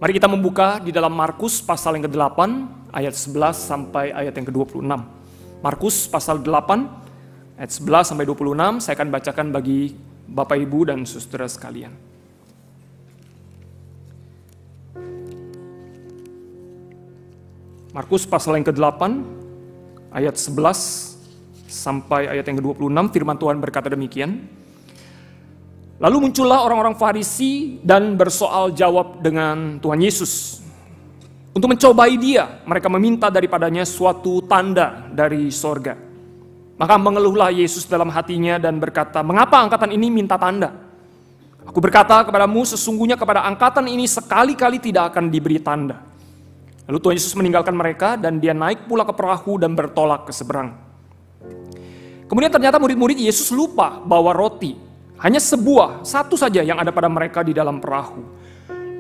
Mari kita membuka di dalam Markus pasal yang ke-8 ayat 11 sampai ayat yang ke-26. Markus pasal 8 ayat 11 sampai 26 saya akan bacakan bagi Bapak Ibu dan saudara sekalian. Markus pasal yang ke-8 ayat 11 sampai ayat yang ke-26, firman Tuhan berkata demikian. Lalu muncullah orang-orang Farisi dan bersoal jawab dengan Tuhan Yesus. Untuk mencobai dia, mereka meminta daripadanya suatu tanda dari sorga. Maka mengeluhlah Yesus dalam hatinya dan berkata, "Mengapa angkatan ini minta tanda? Aku berkata kepadamu, sesungguhnya kepada angkatan ini sekali-kali tidak akan diberi tanda." Lalu Tuhan Yesus meninggalkan mereka dan dia naik pula ke perahu dan bertolak ke seberang. Kemudian ternyata murid-murid Yesus lupa bawa roti. Hanya satu saja yang ada pada mereka di dalam perahu.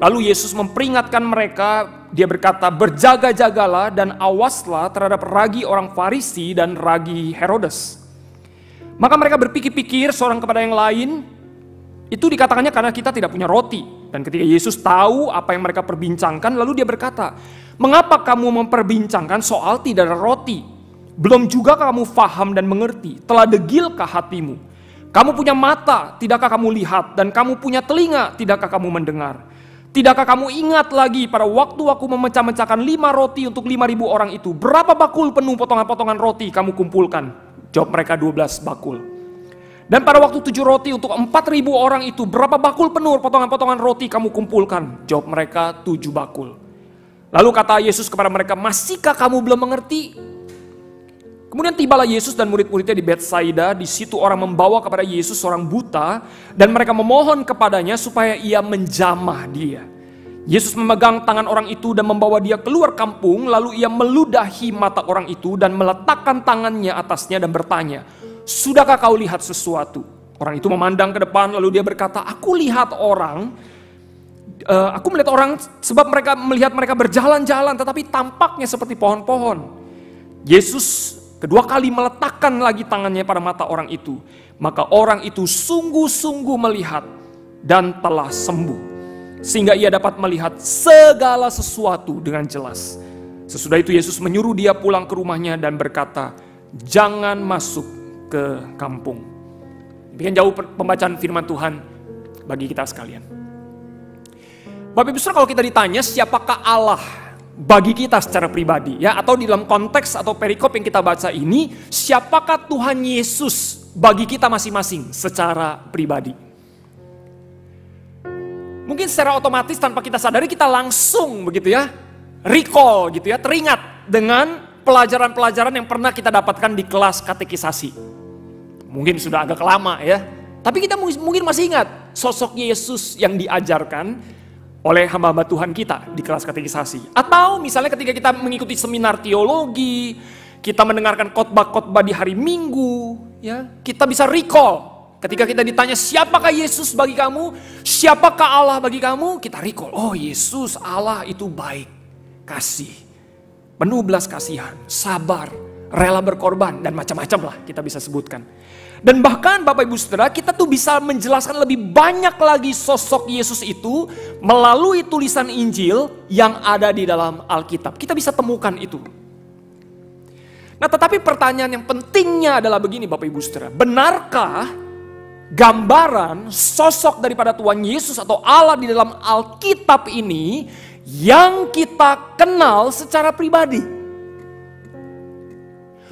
Lalu Yesus memperingatkan mereka, dia berkata, "Berjaga-jagalah dan awaslah terhadap ragi orang Farisi dan ragi Herodes." Maka mereka berpikir-pikir seorang kepada yang lain, itu dikatakannya karena kita tidak punya roti. Dan ketika Yesus tahu apa yang mereka perbincangkan, lalu dia berkata, "Mengapa kamu memperbincangkan soal tidak ada roti? Belum juga kamu faham dan mengerti, telah degilkah hatimu? Kamu punya mata, tidakkah kamu lihat? Dan kamu punya telinga, tidakkah kamu mendengar? Tidakkah kamu ingat lagi pada waktu aku memecah-mecahkan 5 roti untuk 5.000 orang itu? Berapa bakul penuh potongan-potongan roti kamu kumpulkan?" Jawab mereka, 12 bakul. "Dan pada waktu 7 roti untuk 4.000 orang itu, berapa bakul penuh potongan-potongan roti kamu kumpulkan?" Jawab mereka, 7 bakul. Lalu kata Yesus kepada mereka, "Masihkah kamu belum mengerti?" Kemudian tibalah Yesus dan murid-muridnya di Betsaida. Di situ orang membawa kepada Yesus seorang buta dan mereka memohon kepadanya supaya ia menjamah dia. Yesus memegang tangan orang itu dan membawa dia keluar kampung. Lalu ia meludahi mata orang itu dan meletakkan tangannya atasnya dan bertanya, "Sudahkah kau lihat sesuatu?" Orang itu memandang ke depan lalu dia berkata, Aku melihat orang sebab mereka melihat mereka berjalan-jalan tetapi tampaknya seperti pohon-pohon." Yesus kedua kali meletakkan lagi tangannya pada mata orang itu. Maka orang itu sungguh-sungguh melihat dan telah sembuh. Sehingga ia dapat melihat segala sesuatu dengan jelas. Sesudah itu Yesus menyuruh dia pulang ke rumahnya dan berkata, "Jangan masuk ke kampung." Demikian jauh pembacaan firman Tuhan bagi kita sekalian. Bapak Ibu Saudara, kalau kita ditanya siapakah Allah bagi kita secara pribadi, ya, atau di dalam konteks atau perikop yang kita baca ini, siapakah Tuhan Yesus bagi kita masing-masing secara pribadi? Mungkin secara otomatis tanpa kita sadari kita langsung begitu ya, recall gitu ya, teringat dengan pelajaran-pelajaran yang pernah kita dapatkan di kelas katekisasi. Mungkin sudah agak lama ya, tapi kita mungkin masih ingat sosok Yesus yang diajarkan oleh hamba-hamba Tuhan kita di kelas katekisasi. Atau misalnya ketika kita mengikuti seminar teologi, kita mendengarkan khotbah-khotbah di hari Minggu, ya, kita bisa recall. Ketika kita ditanya siapakah Yesus bagi kamu, siapakah Allah bagi kamu, kita recall, oh Yesus Allah itu baik, kasih, penuh belas kasihan, sabar, rela berkorban, dan macam-macam lah kita bisa sebutkan. Dan bahkan Bapak Ibu Saudara, kita tuh bisa menjelaskan lebih banyak lagi sosok Yesus itu melalui tulisan Injil yang ada di dalam Alkitab. Kita bisa temukan itu. Nah, tetapi pertanyaan yang pentingnya adalah begini Bapak Ibu Saudara. Benarkah gambaran sosok daripada Tuhan Yesus atau Allah di dalam Alkitab ini yang kita kenal secara pribadi?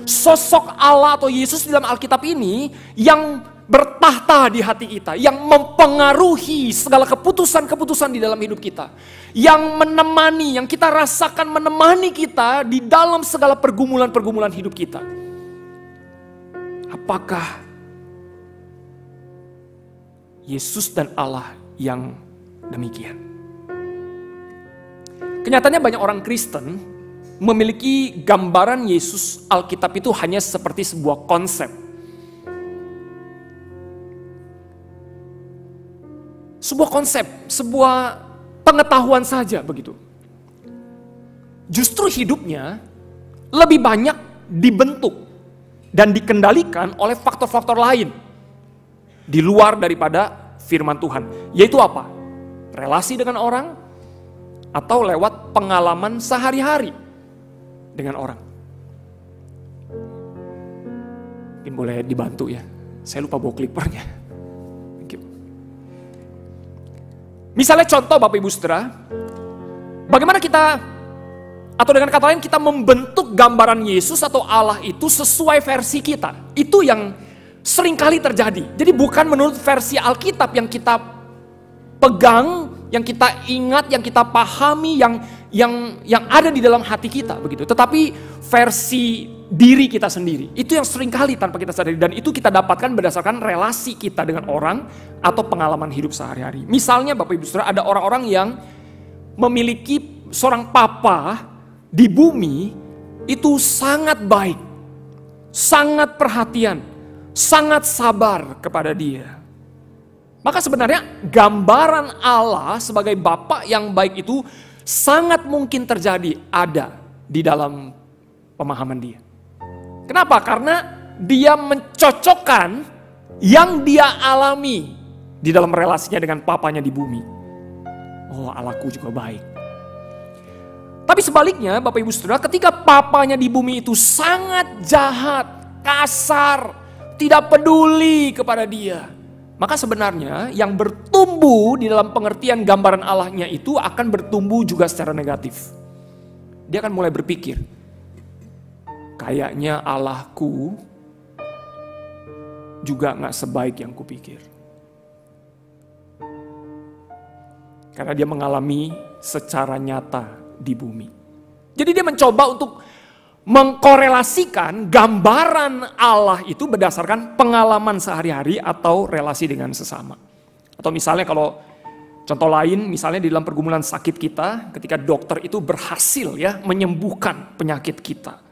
Sosok Allah atau Yesus di dalam Alkitab ini yang bertahta di hati kita, yang mempengaruhi segala keputusan-keputusan di dalam hidup kita, yang menemani, yang kita rasakan menemani kita di dalam segala pergumulan-pergumulan hidup kita. Apakah Yesus dan Allah yang demikian? Kenyataannya banyak orang Kristen memiliki gambaran Yesus Alkitab itu hanya seperti sebuah konsep. Sebuah konsep, sebuah pengetahuan saja begitu. Justru hidupnya lebih banyak dibentuk dan dikendalikan oleh faktor-faktor lain di luar daripada firman Tuhan. Yaitu apa? Relasi dengan orang, atau lewat pengalaman sehari-hari dengan orang. Mungkin boleh dibantu ya, saya lupa bawa clippernya. Thank you. Misalnya contoh Bapak Ibu Saudara, bagaimana kita, atau dengan kata lain kita membentuk gambaran Yesus atau Allah itu sesuai versi kita. Itu yang seringkali terjadi. Jadi bukan menurut versi Alkitab yang kita pegang, yang kita ingat, yang kita pahami, yang ada di dalam hati kita begitu. Tetapi versi diri kita sendiri. Itu yang seringkali tanpa kita sadari, dan itu kita dapatkan berdasarkan relasi kita dengan orang atau pengalaman hidup sehari-hari. Misalnya Bapak Ibu Saudara, ada orang-orang yang memiliki seorang papa di bumi itu sangat baik, sangat perhatian, sangat sabar kepada dia. Maka sebenarnya gambaran Allah sebagai Bapa yang baik itu sangat mungkin terjadi, ada di dalam pemahaman dia. Kenapa? Karena dia mencocokkan yang dia alami di dalam relasinya dengan papanya di bumi. Oh, Allahku juga baik. Tapi sebaliknya Bapak Ibu Saudara, ketika papanya di bumi itu sangat jahat, kasar, tidak peduli kepada dia, maka sebenarnya yang bertumbuh di dalam pengertian gambaran Allahnya itu akan bertumbuh juga secara negatif. Dia akan mulai berpikir, kayaknya Allahku juga gak sebaik yang kupikir. Karena dia mengalami secara nyata di bumi. Jadi dia mencoba untuk mengkorelasikan gambaran Allah itu berdasarkan pengalaman sehari-hari atau relasi dengan sesama. Atau misalnya kalau contoh lain, misalnya di dalam pergumulan sakit kita, ketika dokter itu berhasil ya menyembuhkan penyakit kita.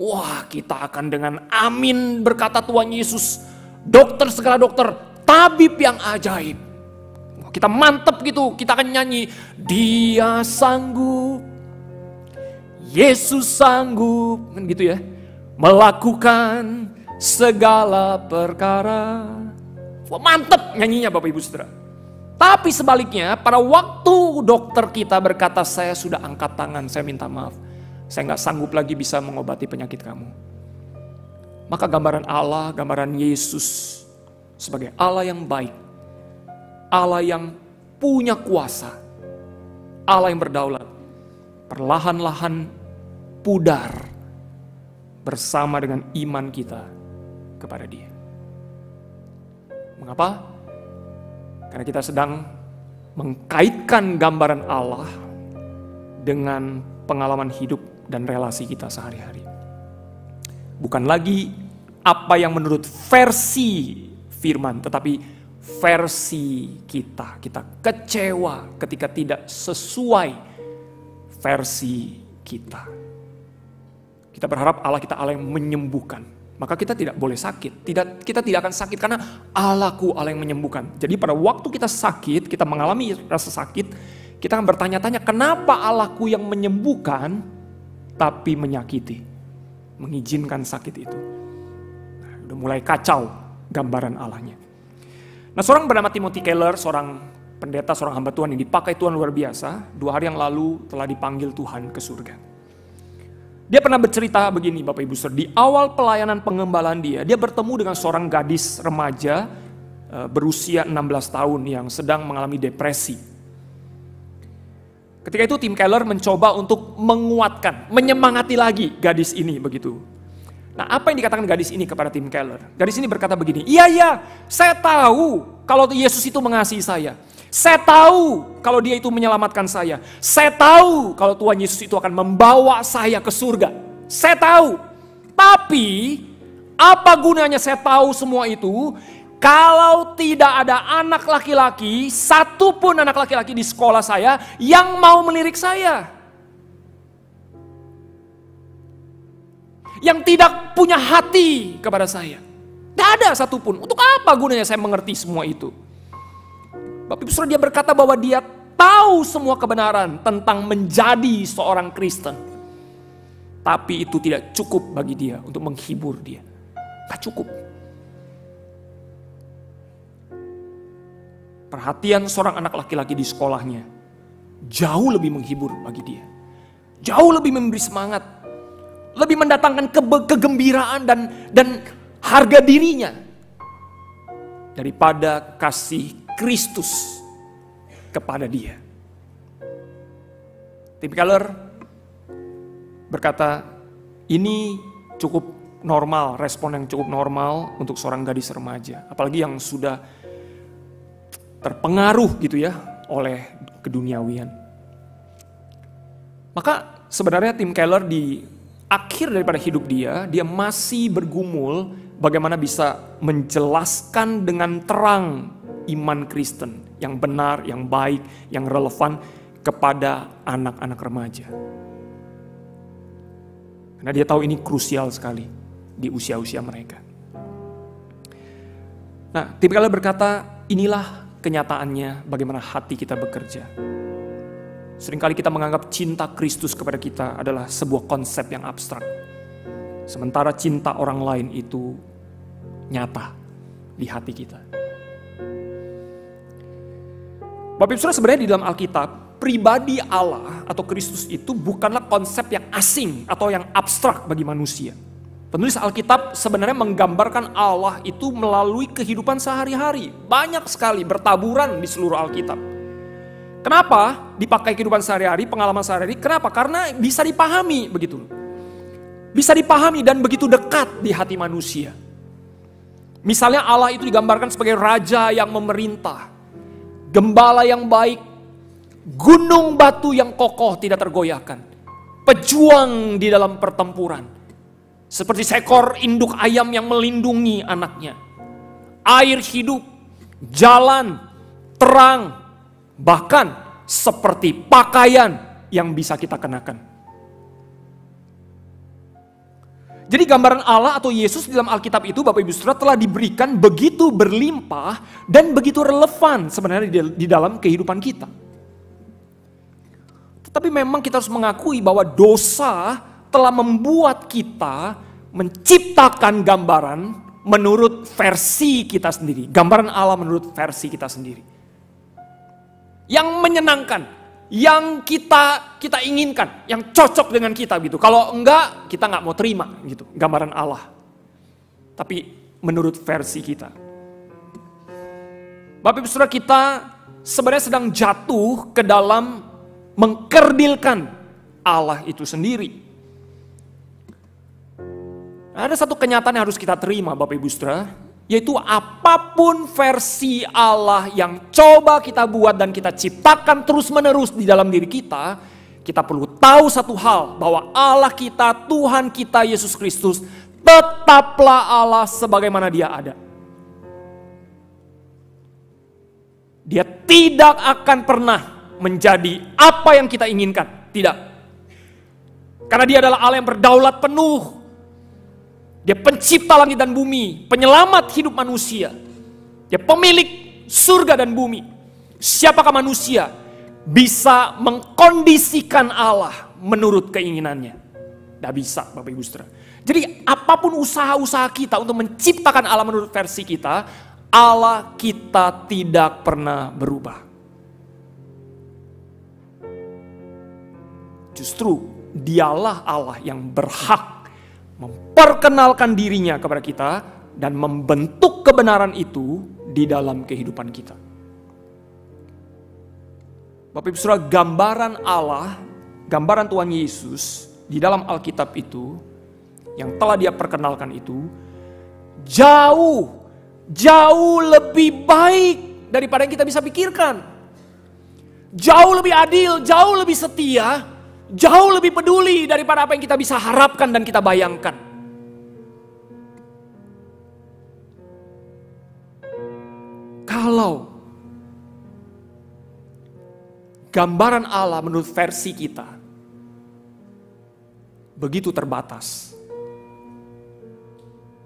Wah, kita akan dengan amin berkata Tuhan Yesus, dokter segala dokter, tabib yang ajaib. Kita mantep gitu, kita akan nyanyi, Dia sanggup, Yesus sanggup, kan gitu ya, melakukan segala perkara. Wah, mantep nyanyinya Bapak Ibu Saudara. Tapi sebaliknya, pada waktu dokter kita berkata, saya sudah angkat tangan, saya minta maaf, saya gak sanggup lagi bisa mengobati penyakit kamu. Maka gambaran Allah, gambaran Yesus sebagai Allah yang baik, Allah yang punya kuasa, Allah yang berdaulat, perlahan-lahan pudar bersama dengan iman kita kepada Dia. Mengapa? Karena kita sedang mengkaitkan gambaran Allah dengan pengalaman hidup dan relasi kita sehari-hari. Bukan lagi apa yang menurut versi firman, tetapi versi kita. Kita kecewa ketika tidak sesuai versi kita. Kita berharap Allah kita Allah yang menyembuhkan. Maka kita tidak boleh sakit. Kita tidak akan sakit karena Allahku Allah yang menyembuhkan. Jadi pada waktu kita sakit, kita mengalami rasa sakit, kita akan bertanya-tanya kenapa Allahku yang menyembuhkan tapi menyakiti, mengizinkan sakit itu. Nah, udah mulai kacau gambaran Allahnya. Nah, seorang bernama Timothy Keller, seorang pendeta, seorang hamba Tuhan yang dipakai Tuhan luar biasa, 2 hari yang lalu telah dipanggil Tuhan ke surga. Dia pernah bercerita begini Bapak Ibu Saudara, di awal pelayanan pengembalaan dia bertemu dengan seorang gadis remaja berusia 16 tahun yang sedang mengalami depresi. Ketika itu Tim Keller mencoba untuk menguatkan, menyemangati lagi gadis ini begitu. Nah, apa yang dikatakan gadis ini kepada Tim Keller? Gadis ini berkata begini, iya, saya tahu kalau Yesus itu mengasihi saya. Saya tahu kalau dia itu menyelamatkan saya. Saya tahu kalau Tuhan Yesus itu akan membawa saya ke surga. Saya tahu. Tapi, apa gunanya saya tahu semua itu kalau tidak ada anak laki-laki, satupun anak laki-laki di sekolah saya yang mau melirik saya. Yang tidak punya hati kepada saya. Tidak ada satupun. Untuk apa gunanya saya mengerti semua itu? Bapak Ibu Saudara, dia berkata bahwa dia tahu semua kebenaran tentang menjadi seorang Kristen. Tapi itu tidak cukup bagi dia untuk menghibur dia. Gak cukup. Perhatian seorang anak laki-laki di sekolahnya jauh lebih menghibur bagi dia. Jauh lebih memberi semangat, lebih mendatangkan kegembiraan dan harga dirinya daripada kasih Kristus kepada dia. Tim Keller berkata, ini cukup normal, respon yang cukup normal untuk seorang gadis remaja, apalagi yang sudah terpengaruh gitu ya oleh keduniawian. Maka sebenarnya Tim Keller di akhir daripada hidup dia masih bergumul bagaimana bisa menjelaskan dengan terang iman Kristen yang benar, yang baik, yang relevan kepada anak-anak remaja. Karena dia tahu ini krusial sekali di usia-usia mereka. Nah, Tim Keller berkata, inilah kenyataannya bagaimana hati kita bekerja. Seringkali kita menganggap cinta Kristus kepada kita adalah sebuah konsep yang abstrak. Sementara cinta orang lain itu nyata di hati kita. Bapak Ibu Saudara, sebenarnya di dalam Alkitab, pribadi Allah atau Kristus itu bukanlah konsep yang asing atau yang abstrak bagi manusia. Penulis Alkitab sebenarnya menggambarkan Allah itu melalui kehidupan sehari-hari. Banyak sekali bertaburan di seluruh Alkitab. Kenapa dipakai kehidupan sehari-hari, pengalaman sehari-hari? Kenapa? Karena bisa dipahami begitu. Bisa dipahami dan begitu dekat di hati manusia. Misalnya Allah itu digambarkan sebagai raja yang memerintah, gembala yang baik, gunung batu yang kokoh tidak tergoyahkan, pejuang di dalam pertempuran, seperti seekor induk ayam yang melindungi anaknya, air hidup, jalan, terang, bahkan seperti pakaian yang bisa kita kenakan. Jadi gambaran Allah atau Yesus di dalam Alkitab itu Bapak Ibu Saudara telah diberikan begitu berlimpah dan begitu relevan sebenarnya di dalam kehidupan kita. Tetapi memang kita harus mengakui bahwa dosa telah membuat kita menciptakan gambaran menurut versi kita sendiri. Gambaran Allah menurut versi kita sendiri. Yang menyenangkan, yang kita inginkan, yang cocok dengan kita gitu. Kalau enggak, kita enggak mau terima gitu, gambaran Allah. Tapi menurut versi kita. Bapak Ibu Saudara, kita sebenarnya sedang jatuh ke dalam mengkerdilkan Allah itu sendiri. Ada satu kenyataan yang harus kita terima Bapak Ibu Saudara, yaitu apapun versi Allah yang coba kita buat dan kita ciptakan terus-menerus di dalam diri kita, kita perlu tahu satu hal, bahwa Allah kita, Tuhan kita, Yesus Kristus, tetaplah Allah sebagaimana Dia ada. Dia tidak akan pernah menjadi apa yang kita inginkan, tidak. Karena Dia adalah Allah yang berdaulat penuh. Dia pencipta langit dan bumi, penyelamat hidup manusia. Dia pemilik surga dan bumi. Siapakah manusia bisa mengkondisikan Allah menurut keinginannya? Tidak bisa Bapak Ibu Saudara. Jadi apapun usaha-usaha kita untuk menciptakan Allah menurut versi kita, Allah kita tidak pernah berubah. Justru Dialah Allah yang berhak memperkenalkan dirinya kepada kita dan membentuk kebenaran itu di dalam kehidupan kita. Bapak Ibu Saudara, gambaran Allah, gambaran Tuhan Yesus di dalam Alkitab itu yang telah Dia perkenalkan itu jauh lebih baik daripada yang kita bisa pikirkan. Jauh lebih adil, jauh lebih setia, jauh lebih peduli daripada apa yang kita bisa harapkan dan kita bayangkan. Kalau gambaran Allah menurut versi kita begitu terbatas,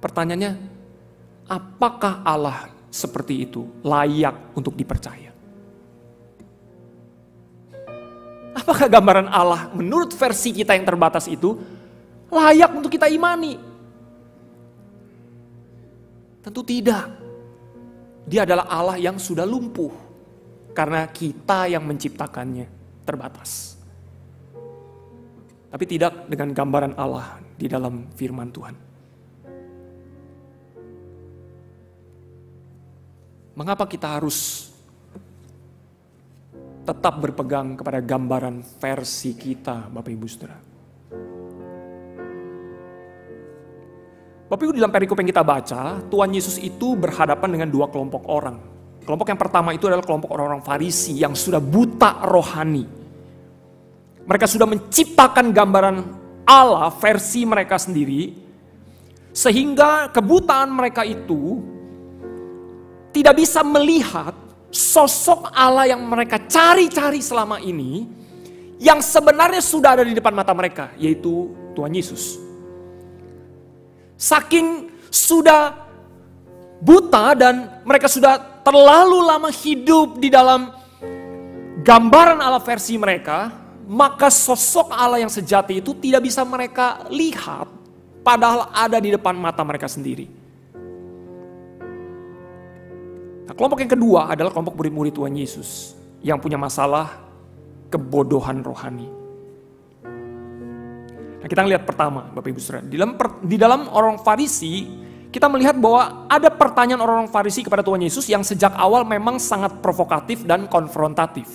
pertanyaannya, apakah Allah seperti itu layak untuk dipercaya? Apakah gambaran Allah menurut versi kita yang terbatas itu layak untuk kita imani? Tentu tidak. Dia adalah Allah yang sudah lumpuh karena kita yang menciptakannya. terbatas. Tapi tidak dengan gambaran Allah di dalam firman Tuhan. Mengapa kita harus tetap berpegang kepada gambaran versi kita, Bapak Ibu Saudara? Bapak Ibu, dalam perikop yang kita baca, Tuhan Yesus itu berhadapan dengan dua kelompok orang. Kelompok yang pertama itu adalah kelompok orang-orang Farisi yang sudah buta rohani. Mereka sudah menciptakan gambaran Allah versi mereka sendiri, sehingga kebutaan mereka itu tidak bisa melihat sosok Allah yang mereka cari-cari selama ini, yang sebenarnya sudah ada di depan mata mereka, yaitu Tuhan Yesus. Saking sudah buta dan mereka sudah terlalu lama hidup di dalam gambaran Allah versi mereka, maka sosok Allah yang sejati itu tidak bisa mereka lihat, padahal ada di depan mata mereka sendiri. Nah, kelompok yang kedua adalah kelompok murid-murid Tuhan Yesus yang punya masalah kebodohan rohani. Nah, kita lihat pertama, Bapak Ibu Saudara, di dalam orang Farisi, kita melihat bahwa ada pertanyaan orang-orang Farisi kepada Tuhan Yesus yang sejak awal memang sangat provokatif dan konfrontatif.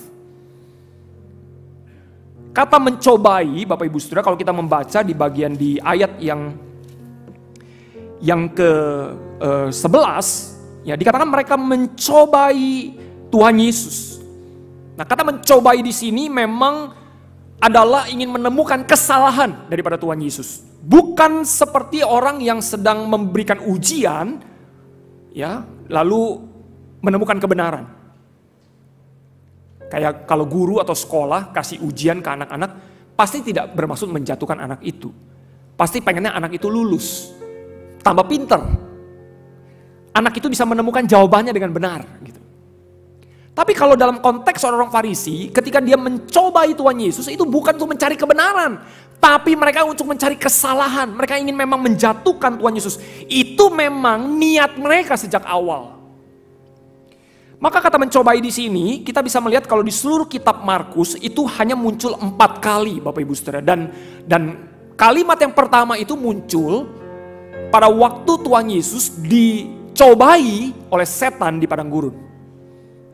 Kata mencobai, Bapak Ibu Saudara, kalau kita membaca di bagian di ayat yang ke-11, ya dikatakan mereka mencobai Tuhan Yesus. Nah, kata mencobai di sini memang adalah ingin menemukan kesalahan daripada Tuhan Yesus. Bukan seperti orang yang sedang memberikan ujian, ya, lalu menemukan kebenaran. Kayak kalau guru atau sekolah kasih ujian ke anak-anak, pasti tidak bermaksud menjatuhkan anak itu. Pasti pengennya anak itu lulus, tambah pinter. Anak itu bisa menemukan jawabannya dengan benar. Gitu. Tapi kalau dalam konteks orang Farisi, ketika dia mencobai Tuhan Yesus, itu bukan untuk mencari kebenaran. Tapi mereka untuk mencari kesalahan. Mereka ingin memang menjatuhkan Tuhan Yesus. Itu memang niat mereka sejak awal. Maka kata mencobai di sini, kita bisa melihat kalau di seluruh kitab Markus itu hanya muncul 4 kali, Bapak Ibu Saudara. Dan kalimat yang pertama itu muncul pada waktu Tuhan Yesus dicobai oleh setan di padang gurun.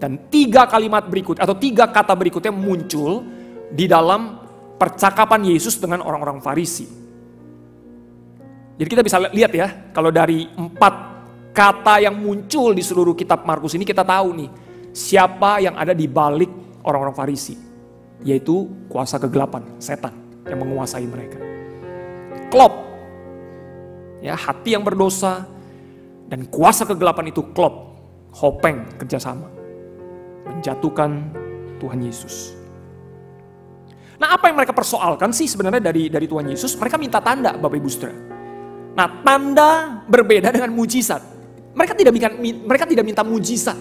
Dan 3 kalimat berikut atau 3 kata berikutnya muncul di dalam percakapan Yesus dengan orang-orang Farisi. Jadi kita bisa lihat ya, kalau dari 4 kata yang muncul di seluruh kitab Markus ini, kita tahu nih siapa yang ada di balik orang-orang Farisi, yaitu kuasa kegelapan, setan yang menguasai mereka. Klop, ya, hati yang berdosa dan kuasa kegelapan itu klop, hopeng, kerjasama menjatuhkan Tuhan Yesus. Nah, apa yang mereka persoalkan sih sebenarnya dari Tuhan Yesus? Mereka minta tanda, Bapak Ibu Saudara. Nah, tanda berbeda dengan mujizat. Mereka tidak minta mujizat.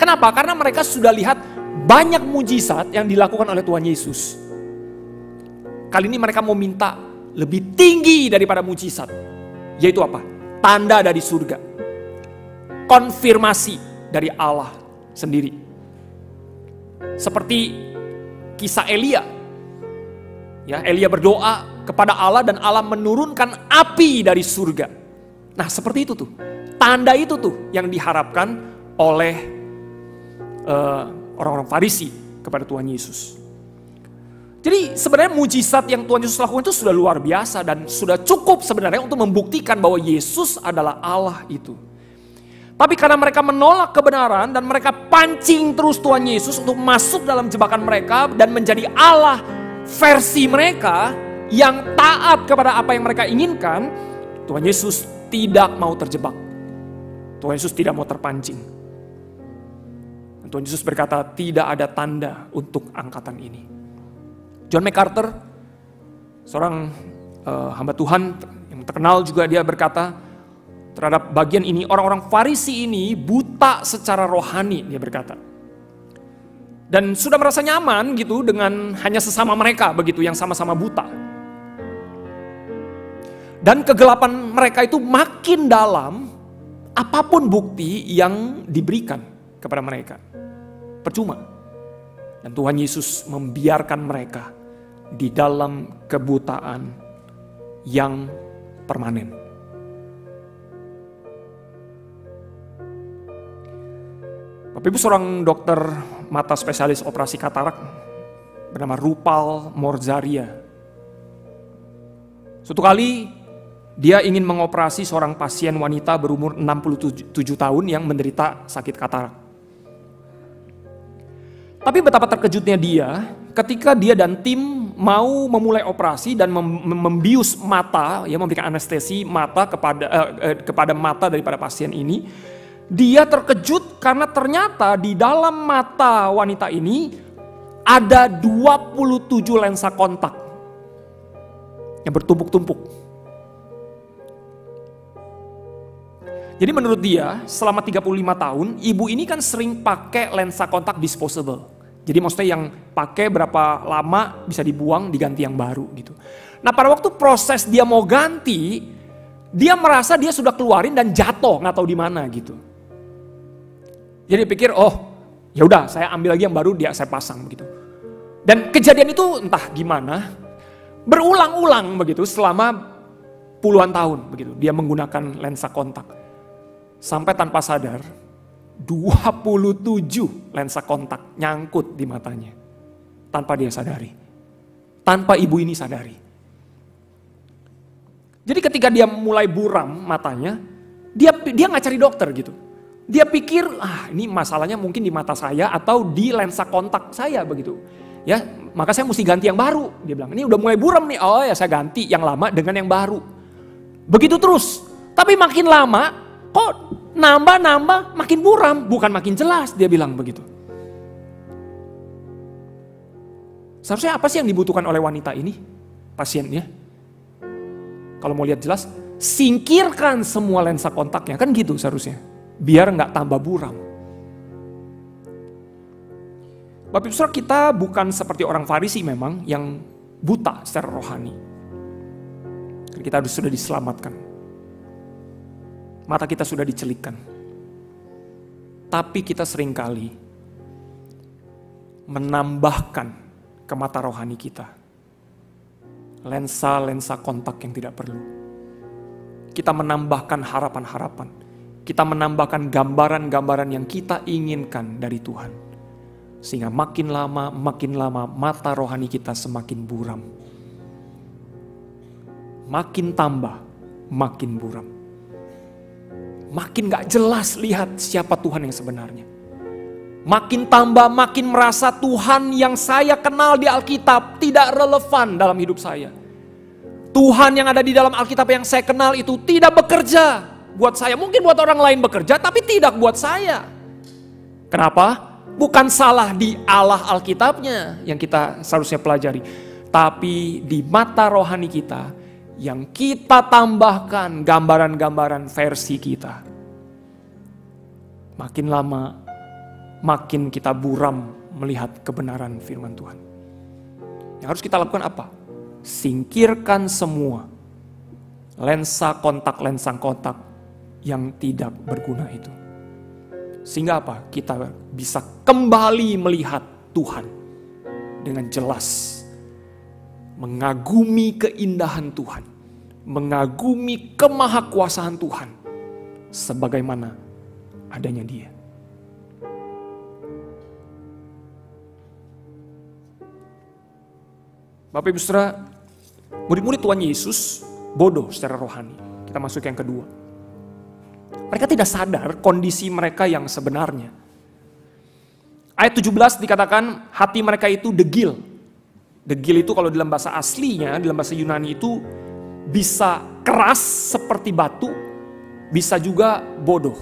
Kenapa? Karena mereka sudah lihat banyak mujizat yang dilakukan oleh Tuhan Yesus. Kali ini mereka mau minta lebih tinggi daripada mujizat. Yaitu apa? Tanda dari surga. Konfirmasi dari Allah sendiri. Seperti kisah Elia. Ya, Elia berdoa kepada Allah dan Allah menurunkan api dari surga. Nah, seperti itu tuh. Tanda itu tuh yang diharapkan oleh orang-orang Farisi kepada Tuhan Yesus. Jadi sebenarnya mujizat yang Tuhan Yesus lakukan itu sudah luar biasa dan sudah cukup sebenarnya untuk membuktikan bahwa Yesus adalah Allah itu. Tapi karena mereka menolak kebenaran dan mereka pancing terus Tuhan Yesus untuk masuk dalam jebakan mereka dan menjadi Allah versi mereka yang taat kepada apa yang mereka inginkan, Tuhan Yesus tidak mau terjebak. Tuhan Yesus tidak mau terpancing. Tuhan Yesus berkata, tidak ada tanda untuk angkatan ini. John MacArthur, seorang hamba Tuhan yang terkenal juga, dia berkata terhadap bagian ini, orang-orang Farisi ini buta secara rohani, dia berkata. Dan sudah merasa nyaman gitu dengan hanya sesama mereka begitu yang sama-sama buta. Dan kegelapan mereka itu makin dalam, apapun bukti yang diberikan kepada mereka percuma. Dan Tuhan Yesus membiarkan mereka di dalam kebutaan yang permanen. Bapak Ibu, seorang dokter mata spesialis operasi katarak bernama Rupal Morzaria. Suatu kali dia ingin mengoperasi seorang pasien wanita berumur 67 tahun yang menderita sakit katarak. Tapi betapa terkejutnya dia ketika dia dan tim mau memulai operasi dan membius mata, ya, memberikan anestesi mata kepada mata daripada pasien ini. Dia terkejut karena ternyata di dalam mata wanita ini ada 27 lensa kontak yang bertumpuk-tumpuk. Jadi menurut dia selama 35 tahun ibu ini kan sering pakai lensa kontak disposable. Jadi maksudnya yang pakai berapa lama bisa dibuang, diganti yang baru gitu. Nah pada waktu proses dia mau ganti, dia merasa dia sudah keluarin dan jatuh nggak tahu di mana gitu. Jadi pikir, oh ya udah saya ambil lagi yang baru, saya pasang begitu. Dan kejadian itu entah gimana berulang-ulang begitu selama puluhan tahun begitu. Dia menggunakan lensa kontak. Sampai tanpa sadar 27 lensa kontak nyangkut di matanya. Tanpa dia sadari. Tanpa ibu ini sadari. Jadi ketika dia mulai buram matanya, dia nggak cari dokter gitu. Dia pikir, ini masalahnya mungkin di mata saya atau di lensa kontak saya begitu. Ya, maka saya mesti ganti yang baru. Dia bilang, ini udah mulai buram nih. Oh ya, saya ganti yang lama dengan yang baru. Begitu terus. Tapi makin lama, kok nambah makin buram, bukan makin jelas, dia bilang begitu. Seharusnya apa sih yang dibutuhkan oleh wanita ini? Pasiennya. Kalau mau lihat jelas, singkirkan semua lensa kontaknya, kan gitu seharusnya. Biar nggak tambah buram. Bapak Ibu Saudara, kita bukan seperti orang Farisi memang yang buta secara rohani. Kita sudah diselamatkan. Mata kita sudah dicelikkan. Tapi kita seringkali menambahkan ke mata rohani kita lensa-lensa kontak yang tidak perlu. Kita menambahkan harapan-harapan. Kita menambahkan gambaran-gambaran yang kita inginkan dari Tuhan. Sehingga makin lama mata rohani kita semakin buram. Makin tambah, makin buram. Makin gak jelas lihat siapa Tuhan yang sebenarnya. Makin tambah, makin merasa Tuhan yang saya kenal di Alkitab tidak relevan dalam hidup saya. Tuhan yang ada di dalam Alkitab yang saya kenal itu tidak bekerja buat saya. Mungkin buat orang lain bekerja, tapi tidak buat saya. Kenapa? Bukan salah di Allah Alkitabnya yang kita seharusnya pelajari. Tapi di mata rohani kita yang kita tambahkan gambaran-gambaran versi kita. Makin lama, makin kita buram melihat kebenaran firman Tuhan. Yang harus kita lakukan apa? Singkirkan semua lensa kontak yang tidak berguna itu. Sehingga apa? Kita bisa kembali melihat Tuhan dengan jelas. Mengagumi keindahan Tuhan. Mengagumi kemahakuasaan Tuhan. Sebagaimana adanya Dia. Bapak Ibu Saudara, murid-murid Tuhan Yesus bodoh secara rohani. Kita masuk yang kedua. Mereka tidak sadar kondisi mereka yang sebenarnya. Ayat 17 dikatakan hati mereka itu degil. Degil itu kalau dalam bahasa aslinya, dalam bahasa Yunani itu bisa keras seperti batu, bisa juga bodoh.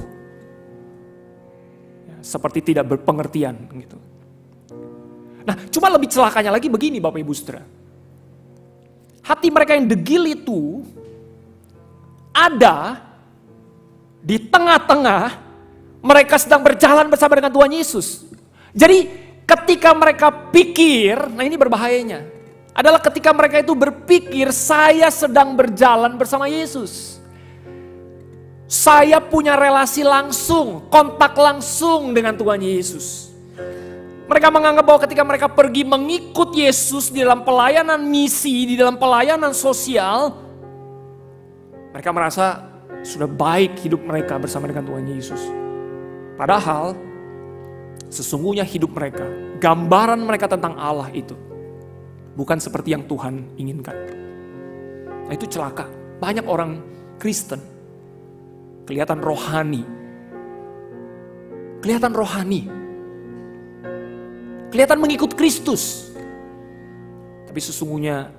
Seperti tidak berpengertian gitu. Nah, cuma lebih celakanya lagi begini Bapak Ibu Saudara. Hati mereka yang degil itu ada di tengah-tengah mereka sedang berjalan bersama dengan Tuhan Yesus. Jadi ketika mereka pikir, nah ini berbahayanya, adalah ketika mereka itu berpikir saya sedang berjalan bersama Yesus. Saya punya relasi langsung, kontak langsung dengan Tuhan Yesus. Mereka menganggap bahwa ketika mereka pergi mengikut Yesus di dalam pelayanan misi, di dalam pelayanan sosial, mereka merasa sudah baik hidup mereka bersama dengan Tuhan Yesus. Padahal sesungguhnya hidup mereka, gambaran mereka tentang Allah itu bukan seperti yang Tuhan inginkan. Nah, itu celaka. Banyak orang Kristen kelihatan rohani, kelihatan mengikut Kristus, tapi sesungguhnya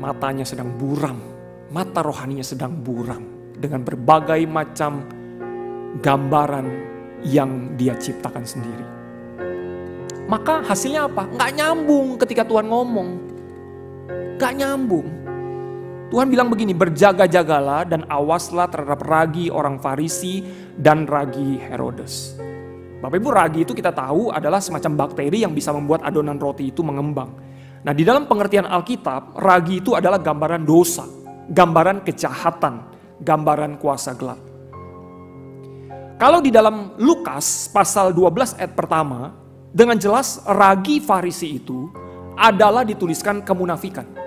matanya sedang buram, mata rohaninya sedang buram dengan berbagai macam gambaran yang dia ciptakan sendiri. Maka hasilnya apa? Nggak nyambung ketika Tuhan ngomong. Nggak nyambung. Tuhan bilang begini, berjaga-jagalah dan awaslah terhadap ragi orang Farisi dan ragi Herodes. Bapak Ibu, ragi itu kita tahu adalah semacam bakteri yang bisa membuat adonan roti itu mengembang. Nah, di dalam pengertian Alkitab, ragi itu adalah gambaran dosa, gambaran kejahatan, gambaran kuasa gelap. Kalau di dalam Lukas pasal 12 ayat pertama, dengan jelas ragi Farisi itu adalah dituliskan kemunafikan.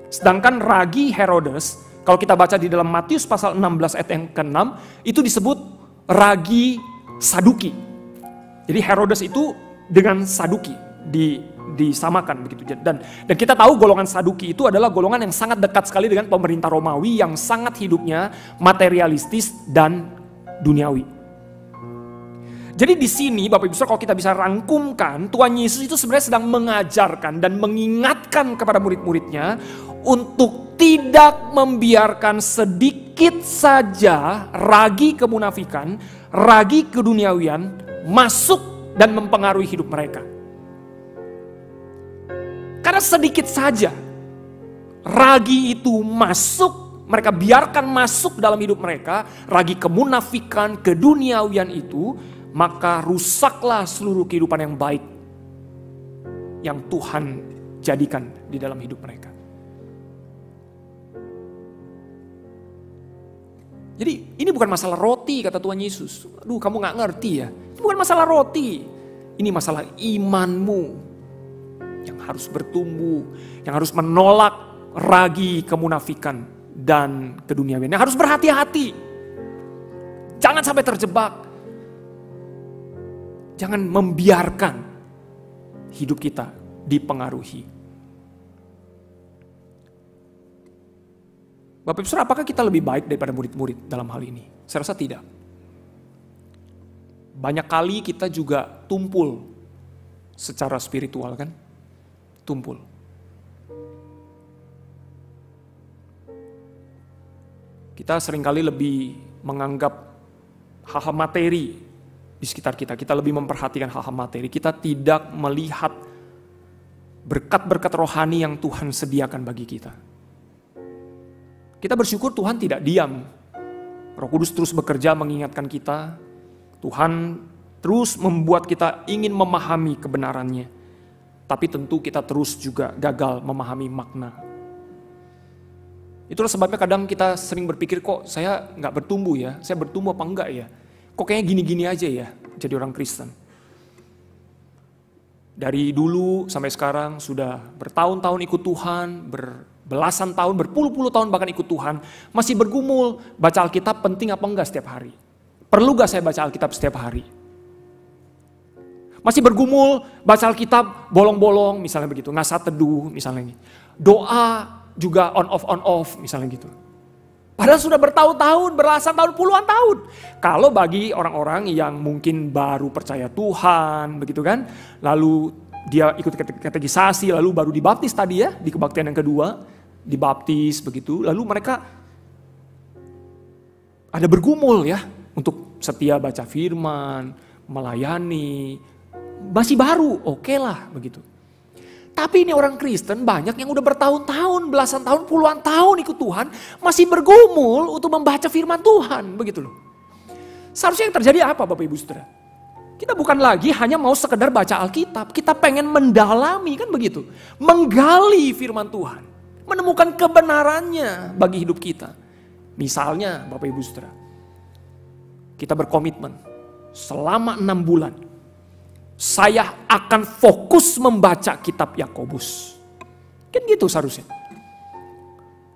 Sedangkan ragi Herodes, kalau kita baca di dalam Matius pasal 16 ayat yang ke-6, itu disebut ragi Saduki. Jadi Herodes itu dengan Saduki disamakan begitu. Dan kita tahu golongan Saduki itu adalah golongan yang sangat dekat sekali dengan pemerintah Romawi yang sangat hidupnya materialistis dan duniawi. Jadi di sini Bapak Ibu Saudara, kalau kita bisa rangkumkan, Tuhan Yesus itu sebenarnya sedang mengajarkan dan mengingatkan kepada murid-muridnya untuk tidak membiarkan sedikit saja ragi kemunafikan, ragi keduniawian masuk dan mempengaruhi hidup mereka. Karena sedikit saja ragi itu masuk, mereka biarkan masuk dalam hidup mereka, ragi kemunafikan, keduniawian itu, maka rusaklah seluruh kehidupan yang baik yang Tuhan jadikan di dalam hidup mereka. Jadi ini bukan masalah roti, kata Tuhan Yesus. Aduh, kamu gak ngerti ya. Ini bukan masalah roti. Ini masalah imanmu yang harus bertumbuh, yang harus menolak ragi kemunafikan dan keduniawian. Yang harus berhati-hati. Jangan sampai terjebak. Jangan membiarkan hidup kita dipengaruhi. Bapak Ibu Saudara, apakah kita lebih baik daripada murid-murid dalam hal ini? Saya rasa tidak. Banyak kali kita juga tumpul secara spiritual, kan? Tumpul. Kita seringkali lebih menganggap hal-hal materi di sekitar kita. Kita lebih memperhatikan hal-hal materi. Kita tidak melihat berkat-berkat rohani yang Tuhan sediakan bagi kita. Kita bersyukur Tuhan tidak diam. Roh Kudus terus bekerja mengingatkan kita. Tuhan terus membuat kita ingin memahami kebenarannya. Tapi tentu kita terus juga gagal memahami makna. Itulah sebabnya kadang kita sering berpikir, kok saya nggak bertumbuh ya? Saya bertumbuh apa enggak ya? Kok kayaknya gini-gini aja ya jadi orang Kristen. Dari dulu sampai sekarang sudah bertahun-tahun ikut Tuhan, belasan tahun, berpuluh-puluh tahun bahkan ikut Tuhan, masih bergumul, baca Alkitab penting apa enggak setiap hari? Perlu gak saya baca Alkitab setiap hari? Masih bergumul, baca Alkitab bolong-bolong misalnya begitu, ngasah teduh misalnya. Doa juga on off misalnya gitu. Padahal sudah bertahun-tahun, belasan tahun, puluhan tahun. Kalau bagi orang-orang yang mungkin baru percaya Tuhan begitu kan, lalu dia ikut katekisasi, lalu baru dibaptis tadi ya, di kebaktian yang kedua, dibaptis begitu, lalu mereka ada bergumul ya, untuk setia baca firman, melayani, masih baru, oke lah begitu. Tapi ini orang Kristen banyak yang udah bertahun-tahun, belasan tahun, puluhan tahun ikut Tuhan, masih bergumul untuk membaca firman Tuhan, begitu loh. Seharusnya yang terjadi apa Bapak Ibu Saudara? Kita bukan lagi hanya mau sekedar baca Alkitab, kita pengen mendalami, kan begitu. Menggali firman Tuhan, menemukan kebenarannya bagi hidup kita. Misalnya Bapak Ibu Saudara, kita berkomitmen selama 6 bulan, saya akan fokus membaca kitab Yakobus. Kan gitu seharusnya.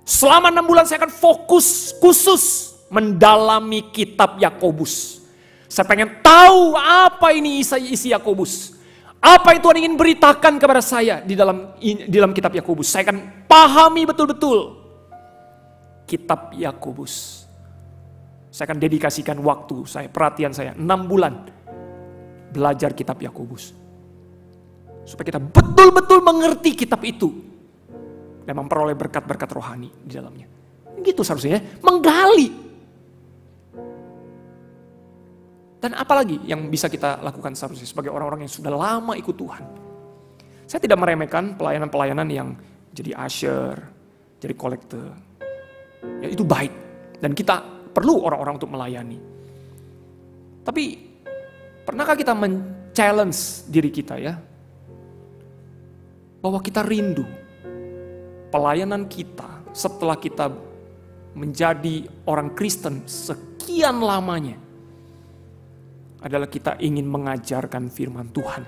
Selama 6 bulan saya akan fokus khusus mendalami kitab Yakobus. Saya pengen tahu apa ini isi Yakobus. Apa yang Tuhan ingin beritakan kepada saya di dalam kitab Yakobus. Saya akan pahami betul-betul kitab Yakobus. Saya akan dedikasikan waktu saya, perhatian saya 6 bulan belajar kitab Yakobus. Supaya kita betul-betul mengerti kitab itu dan memperoleh berkat-berkat rohani di dalamnya. Gitu seharusnya, menggali. Dan apalagi yang bisa kita lakukan seharusnya sebagai orang-orang yang sudah lama ikut Tuhan. Saya tidak meremehkan pelayanan-pelayanan yang jadi usher, jadi kolektor. Ya itu baik. Dan kita perlu orang-orang untuk melayani. Tapi pernahkah kita men-challenge diri kita ya? Bahwa kita rindu pelayanan kita setelah kita menjadi orang Kristen sekian lamanya adalah kita ingin mengajarkan firman Tuhan.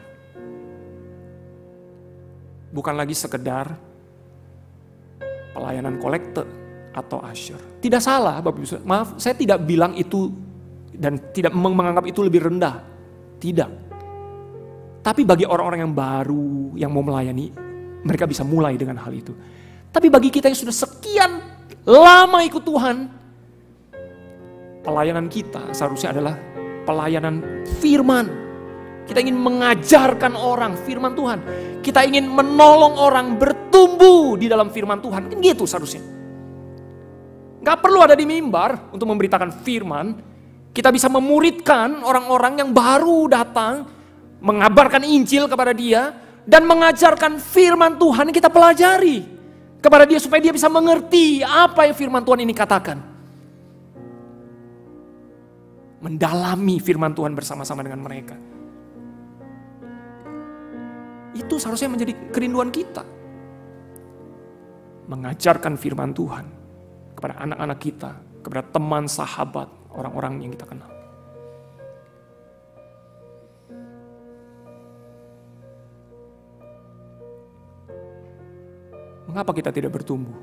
Bukan lagi sekedar pelayanan kolektor atau usher. Tidak salah, Bapak Ibu. Maaf, saya tidak bilang itu dan tidak menganggap itu lebih rendah. Tidak. Tapi bagi orang-orang yang baru, yang mau melayani, mereka bisa mulai dengan hal itu. Tapi bagi kita yang sudah sekian lama ikut Tuhan, pelayanan kita seharusnya adalah pelayanan firman. Kita ingin mengajarkan orang firman Tuhan. Kita ingin menolong orang bertumbuh di dalam firman Tuhan. Kan gitu seharusnya. Gak perlu ada di mimbar untuk memberitakan firman. Kita bisa memuridkan orang-orang yang baru datang, mengabarkan Injil kepada dia, dan mengajarkan firman Tuhan yang kita pelajari kepada dia supaya dia bisa mengerti apa yang firman Tuhan ini katakan. Mendalami firman Tuhan bersama-sama dengan mereka. Itu seharusnya menjadi kerinduan kita. Mengajarkan firman Tuhan kepada anak-anak kita, kepada teman, sahabat, orang-orang yang kita kenal. Mengapa kita tidak bertumbuh?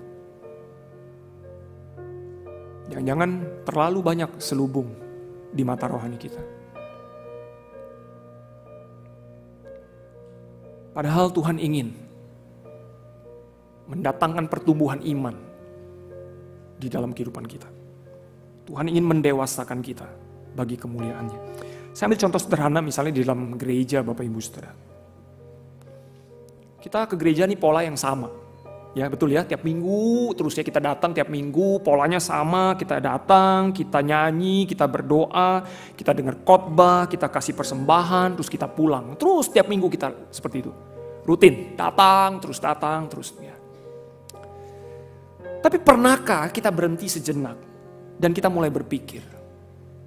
Jangan-jangan terlalu banyak selubung di mata rohani kita. Padahal Tuhan ingin mendatangkan pertumbuhan iman di dalam kehidupan kita. Tuhan ingin mendewasakan kita bagi kemuliaannya. Saya ambil contoh sederhana misalnya di dalam gereja Bapak Ibu Saudara. Kita ke gereja nih pola yang sama. Ya betul ya, tiap minggu terus ya kita datang tiap minggu, polanya sama, kita datang, kita nyanyi, kita berdoa, kita dengar khotbah, kita kasih persembahan, terus kita pulang. Terus tiap minggu kita seperti itu. Rutin, datang, terus ya. Tapi pernahkah kita berhenti sejenak dan kita mulai berpikir,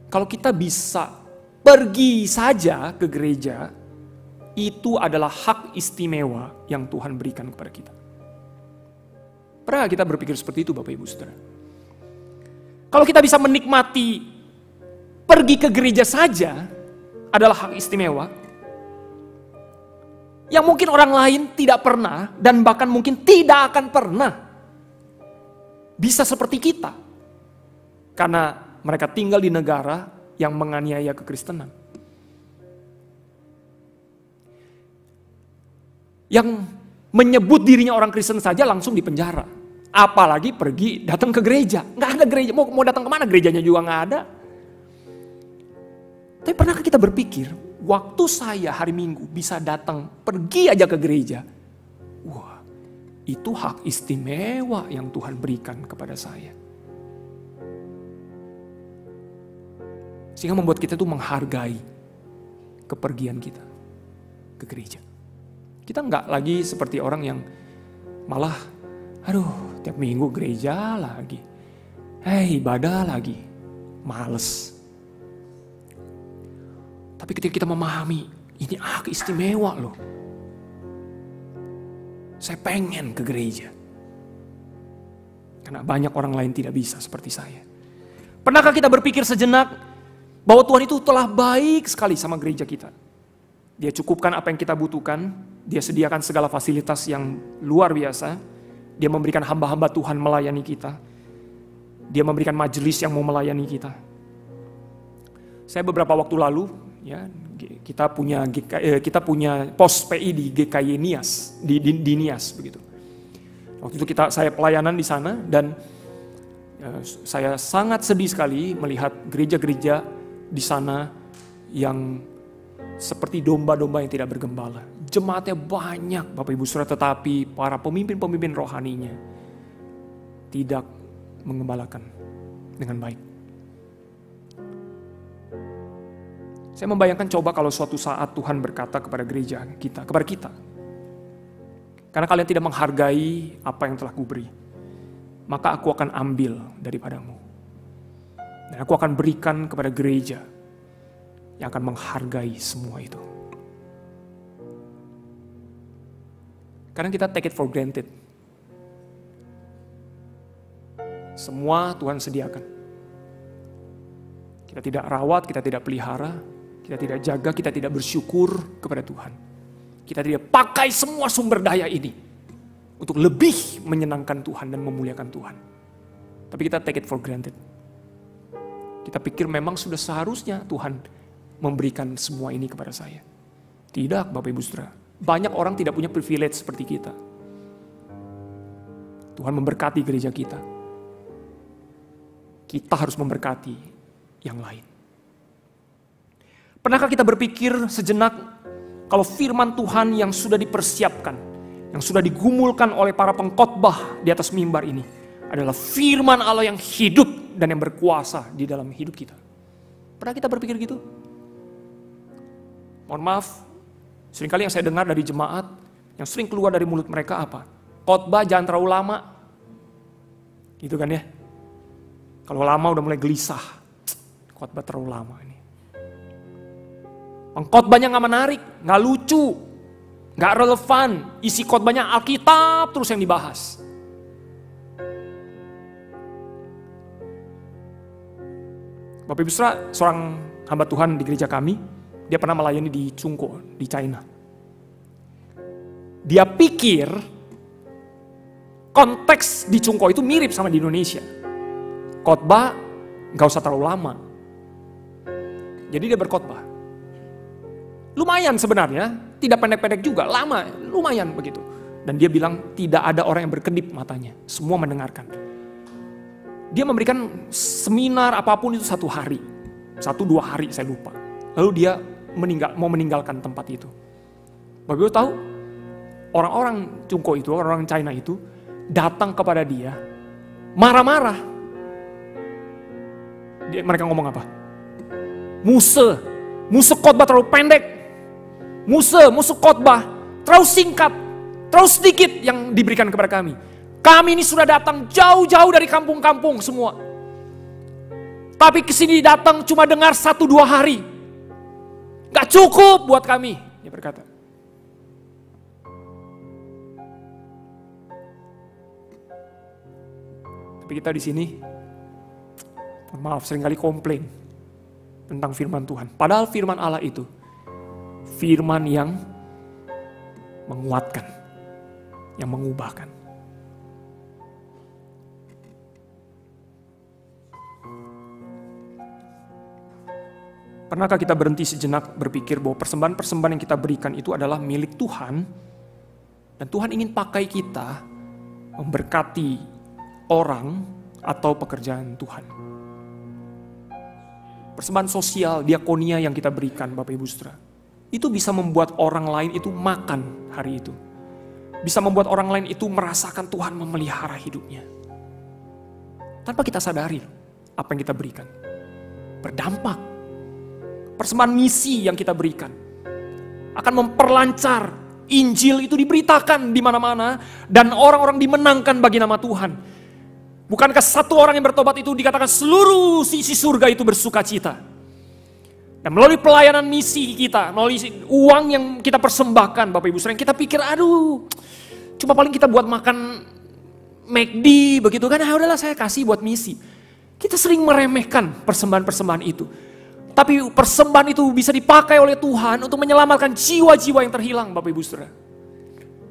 kalau kita bisa pergi saja ke gereja, itu adalah hak istimewa yang Tuhan berikan kepada kita. Pernah kita berpikir seperti itu Bapak Ibu Saudara? Kalau kita bisa menikmati pergi ke gereja saja adalah hak istimewa yang mungkin orang lain tidak pernah dan bahkan mungkin tidak akan pernah bisa seperti kita. Karena mereka tinggal di negara yang menganiaya kekristenan. Yang menyebut dirinya orang Kristen saja langsung dipenjara. Apalagi pergi datang ke gereja. Nggak ada gereja, mau datang kemana gerejanya juga nggak ada. Tapi pernahkah kita berpikir, waktu saya hari Minggu bisa datang, pergi aja ke gereja. Wah, itu hak istimewa yang Tuhan berikan kepada saya. Sehingga membuat kita tuh menghargai kepergian kita ke gereja. Kita nggak lagi seperti orang yang malah, aduh tiap minggu gereja lagi, ibadah lagi, males. Tapi ketika kita memahami, ini hak istimewa loh. Saya pengen ke gereja. Karena banyak orang lain tidak bisa seperti saya. Pernahkah kita berpikir sejenak bahwa Tuhan itu telah baik sekali sama gereja kita? Dia cukupkan apa yang kita butuhkan, dia sediakan segala fasilitas yang luar biasa, dia memberikan hamba-hamba Tuhan melayani kita, dia memberikan majelis yang mau melayani kita. Saya beberapa waktu lalu, ya, kita punya pos PI di GKY Nias, di Nias begitu. Waktu itu saya pelayanan di sana dan saya sangat sedih sekali melihat gereja-gereja di sana yang seperti domba-domba yang tidak bergembala. Jemaatnya banyak Bapak Ibu Saudara, tetapi para pemimpin-pemimpin rohaninya tidak mengembalakan dengan baik. Saya membayangkan coba kalau suatu saat Tuhan berkata kepada gereja kita, kepada kita, karena kalian tidak menghargai apa yang telah kuberi, maka aku akan ambil daripadamu. Dan aku akan berikan kepada gereja yang akan menghargai semua itu. Karena kita take it for granted. Semua Tuhan sediakan. Kita tidak rawat, kita tidak pelihara, kita tidak jaga, kita tidak bersyukur kepada Tuhan. Kita tidak pakai semua sumber daya ini untuk lebih menyenangkan Tuhan dan memuliakan Tuhan. Tapi kita take it for granted. Kita pikir memang sudah seharusnya Tuhan memberikan semua ini kepada saya. Tidak, Bapak Ibu Saudara. Banyak orang tidak punya privilege seperti kita. Tuhan memberkati gereja kita. Kita harus memberkati yang lain. Pernahkah kita berpikir sejenak kalau firman Tuhan yang sudah dipersiapkan, yang sudah digumulkan oleh para pengkhotbah di atas mimbar ini adalah firman Allah yang hidup dan yang berkuasa di dalam hidup kita? Pernah kita berpikir gitu? Mohon maaf, seringkali yang saya dengar dari jemaat, yang sering keluar dari mulut mereka apa? Khotbah jangan terlalu lama. Gitu kan ya? Kalau lama udah mulai gelisah. Khotbah terlalu lama ini. Khotbahnya gak menarik, gak lucu, gak relevan. Isi khotbahnya Alkitab terus yang dibahas. Bapak Ibu Saudara, seorang hamba Tuhan di gereja kami, dia pernah melayani di Chungko, di China. Dia pikir konteks di Chungko itu mirip sama di Indonesia. Khotbah gak usah terlalu lama. Jadi dia berkhotbah. Lumayan sebenarnya, tidak pendek-pendek juga, lama, lumayan begitu. Dan dia bilang tidak ada orang yang berkedip matanya, semua mendengarkan. Dia memberikan seminar apapun itu 1 hari, 1-2 hari saya lupa. Lalu dia mau meninggalkan tempat itu. Bapak Ibu tahu, orang-orang Chungko itu, orang-orang China itu datang kepada dia, marah-marah. Mereka ngomong apa? Musuh khotbah terlalu pendek. Musuh khotbah terlalu singkat, terlalu sedikit yang diberikan kepada kami. Kami ini sudah datang jauh-jauh dari kampung-kampung semua. Tapi kesini datang cuma dengar 1-2 hari. Gak cukup buat kami, dia berkata. Tapi kita di sini, maaf, seringkali komplain tentang firman Tuhan. Padahal firman Allah itu firman yang menguatkan, yang mengubahkan. Pernahkah kita berhenti sejenak berpikir bahwa persembahan-persembahan yang kita berikan itu adalah milik Tuhan, dan Tuhan ingin pakai kita memberkati orang atau pekerjaan Tuhan. Persembahan sosial, diakonia yang kita berikan Bapak Ibu Saudara, itu bisa membuat orang lain itu makan hari itu. Bisa membuat orang lain itu merasakan Tuhan memelihara hidupnya. Tanpa kita sadari apa yang kita berikan berdampak. Persembahan misi yang kita berikan akan memperlancar Injil itu diberitakan di mana-mana dan orang-orang dimenangkan bagi nama Tuhan. Bukankah satu orang yang bertobat itu dikatakan seluruh sisi surga itu bersuka cita? Dan melalui pelayanan misi kita, melalui uang yang kita persembahkan Bapak Ibu Saudara, kita pikir aduh, cuma paling kita buat makan McD begitu kan, udahlah saya kasih buat misi. Kita sering meremehkan persembahan-persembahan itu. Tapi persembahan itu bisa dipakai oleh Tuhan untuk menyelamatkan jiwa-jiwa yang terhilang, Bapak Ibu Saudara.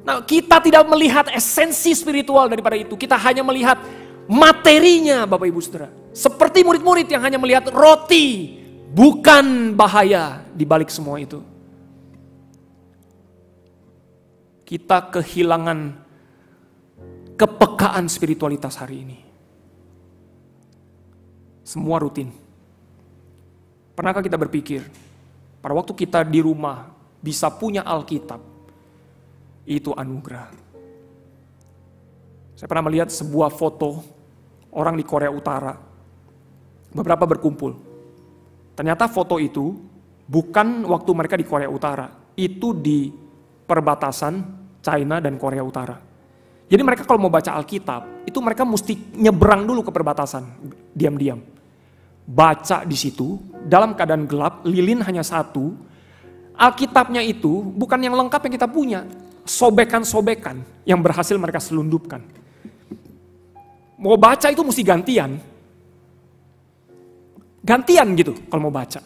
Nah, kita tidak melihat esensi spiritual daripada itu. Kita hanya melihat materinya, Bapak Ibu Saudara. Seperti murid-murid yang hanya melihat roti, bukan bahaya di balik semua itu. Kita kehilangan kepekaan spiritualitas hari ini. Semua rutin. Pernahkah kita berpikir, pada waktu kita di rumah bisa punya Alkitab, itu anugerah. Saya pernah melihat sebuah foto orang di Korea Utara, beberapa berkumpul. Ternyata foto itu bukan waktu mereka di Korea Utara, itu di perbatasan China dan Korea Utara. Jadi mereka kalau mau baca Alkitab, itu mereka mesti nyebrang dulu ke perbatasan, diam-diam. Baca di situ, dalam keadaan gelap, lilin hanya satu. Alkitabnya itu bukan yang lengkap yang kita punya, sobekan-sobekan yang berhasil mereka selundupkan. Mau baca itu mesti gantian. Gantian gitu kalau mau baca.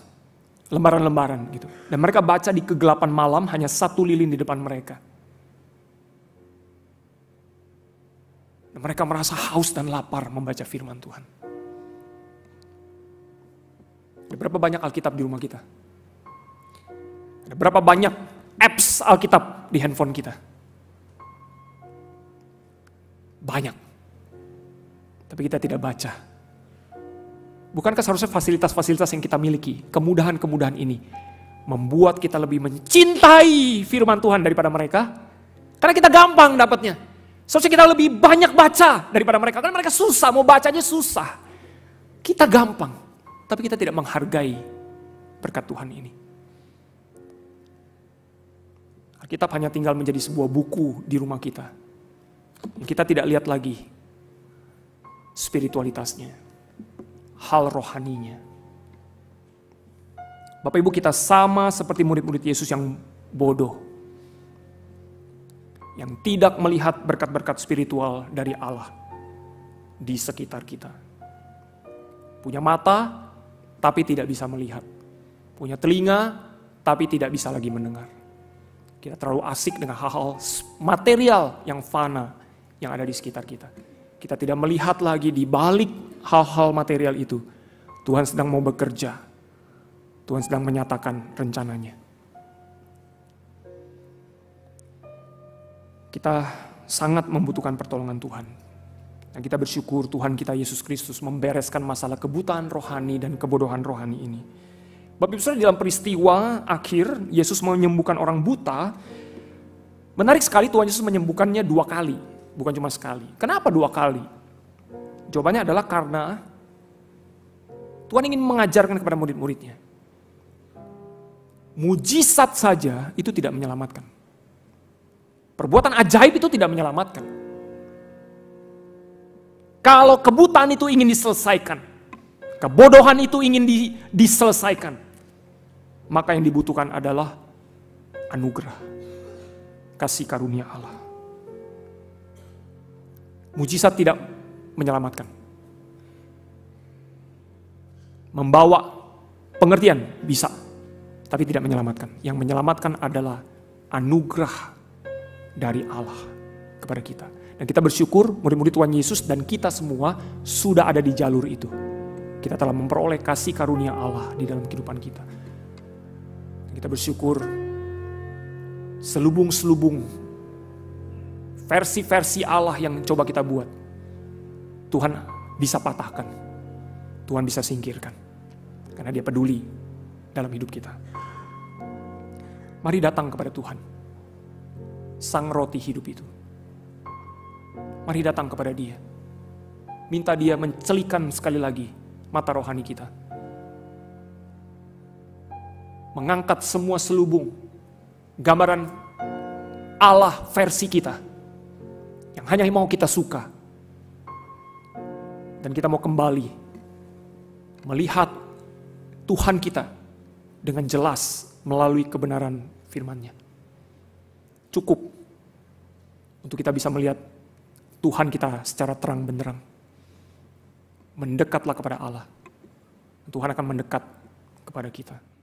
Lembaran-lembaran gitu. Dan mereka baca di kegelapan malam, hanya satu lilin di depan mereka. Dan mereka merasa haus dan lapar membaca firman Tuhan. Ada berapa banyak Alkitab di rumah kita? Ada berapa banyak apps Alkitab di handphone kita? Banyak. Tapi kita tidak baca. Bukankah seharusnya fasilitas-fasilitas yang kita miliki, kemudahan-kemudahan ini, membuat kita lebih mencintai firman Tuhan daripada mereka? Karena kita gampang dapatnya. Seharusnya kita lebih banyak baca daripada mereka. Karena mereka susah, mau bacanya susah. Kita gampang, tapi kita tidak menghargai berkat Tuhan ini. Alkitab hanya tinggal menjadi sebuah buku di rumah kita. Kita tidak lihat lagi spiritualitasnya, hal rohaninya. Bapak Ibu, kita sama seperti murid-murid Yesus yang bodoh, yang tidak melihat berkat-berkat spiritual dari Allah di sekitar kita. Punya mata, tapi tidak bisa melihat. Punya telinga, tapi tidak bisa lagi mendengar. Kita terlalu asik dengan hal-hal material yang fana yang ada di sekitar kita. Kita tidak melihat lagi di balik hal-hal material itu, Tuhan sedang mau bekerja. Tuhan sedang menyatakan rencananya. Kita sangat membutuhkan pertolongan Tuhan. Dan kita bersyukur Tuhan kita Yesus Kristus membereskan masalah kebutaan rohani dan kebodohan rohani ini. Bapak Ibu Saudara, dalam peristiwa akhir Yesus menyembuhkan orang buta, menarik sekali Tuhan Yesus menyembuhkannya 2 kali, bukan cuma sekali. Kenapa 2 kali? Jawabannya adalah karena Tuhan ingin mengajarkan kepada murid-muridnya. Mujizat saja itu tidak menyelamatkan. Perbuatan ajaib itu tidak menyelamatkan. Kalau kebutaan itu ingin diselesaikan, kebodohan itu ingin diselesaikan, maka yang dibutuhkan adalah anugerah, kasih karunia Allah. Mujizat tidak menyelamatkan. Membawa pengertian bisa, tapi tidak menyelamatkan. Yang menyelamatkan adalah anugerah dari Allah kepada kita. Dan kita bersyukur murid-murid Tuhan Yesus dan kita semua sudah ada di jalur itu. Kita telah memperoleh kasih karunia Allah di dalam kehidupan kita. Dan kita bersyukur selubung-selubung versi-versi Allah yang coba kita buat, Tuhan bisa patahkan, Tuhan bisa singkirkan. Karena dia peduli dalam hidup kita. Mari datang kepada Tuhan, Sang Roti hidup itu. Mari datang kepada Dia. Minta Dia mencelikan sekali lagi mata rohani kita. Mengangkat semua selubung, gambaran Allah versi kita, yang hanya mau kita suka. Dan kita mau kembali melihat Tuhan kita dengan jelas melalui kebenaran firman-Nya. Cukup untuk kita bisa melihat Tuhan kita secara terang benderang. Mendekatlah kepada Allah. Tuhan akan mendekat kepada kepada kita.